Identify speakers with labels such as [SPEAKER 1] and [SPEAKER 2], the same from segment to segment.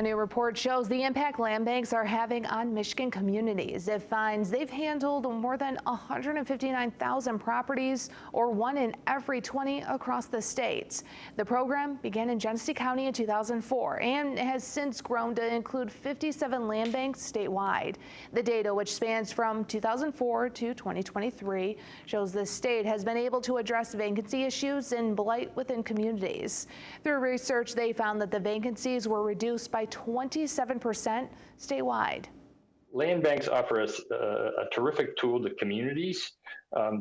[SPEAKER 1] A new report shows the impact land banks are having on Michigan communities. It finds they've handled more than 159,000 properties, or 1 in every 20 across the state. The program began in Genesee County in 2004 and has since grown to include 57 land banks statewide. The data, which spans from 2004 to 2023, shows the state has been able to address vacancy issues and blight within communities. Through research, they found that the vacancies were reduced by 27% statewide.
[SPEAKER 2] Land banks offer us a terrific tool to communities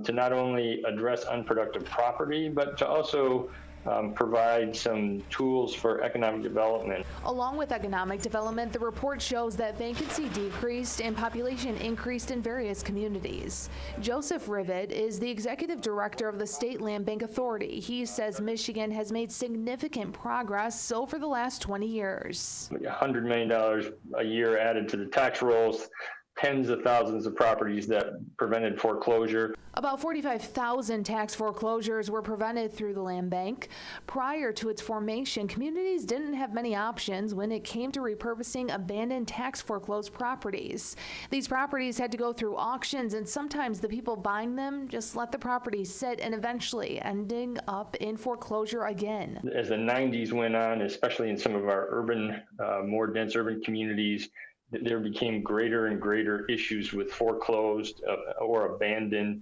[SPEAKER 2] to not only address unproductive property, but to also provide some tools for economic development.
[SPEAKER 1] Along with economic development, the report shows that vacancy decreased and population increased in various communities. Joseph Rivet is the executive director of the State Land Bank Authority. He says Michigan has made significant progress over the last 20 years.
[SPEAKER 2] $100 million a year added to the tax rolls, tens of thousands of properties that prevented foreclosure.
[SPEAKER 1] About 45,000 tax foreclosures were prevented through the land bank. Prior to its formation, communities didn't have many options when it came to repurposing abandoned tax foreclosed properties. These properties had to go through auctions, and sometimes the people buying them just let the property sit and eventually ending up in foreclosure again.
[SPEAKER 2] As the 90s went on, especially in some of our urban, more dense urban communities, there became greater and greater issues with foreclosed or abandoned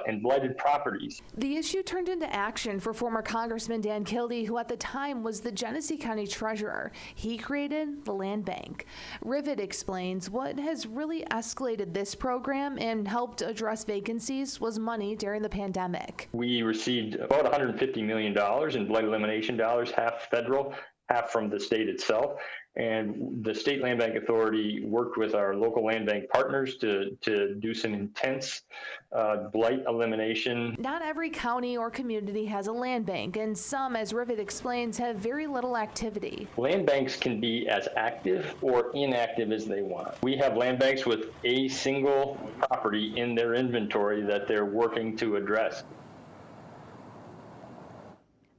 [SPEAKER 2] and blighted properties.
[SPEAKER 1] The issue turned into action for former Congressman Dan Kildee, who at the time was the Genesee County Treasurer. He created the land bank. Rivet explains what has really escalated this program and helped address vacancies was money during the pandemic.
[SPEAKER 2] We received about $150 million in blight elimination dollars, half federal, half from the state itself. And the State Land Bank Authority worked with our local land bank partners to do some intense blight elimination.
[SPEAKER 1] Not every county or community has a land bank, and some, as Rivet explains, have very little activity.
[SPEAKER 2] Land banks can be as active or inactive as they want. We have land banks with a single property in their inventory that they're working to address.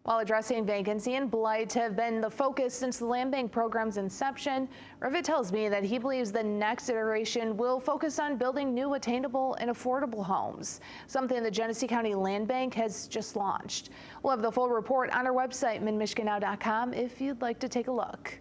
[SPEAKER 1] While addressing vacancy and blight have been the focus since the land bank program's inception, Rivet tells me that he believes the next iteration will focus on building new attainable and affordable homes, something the Genesee County Land Bank has just launched. We'll have the full report on our website, Mid-MichiganNow.com, if you'd like to take a look.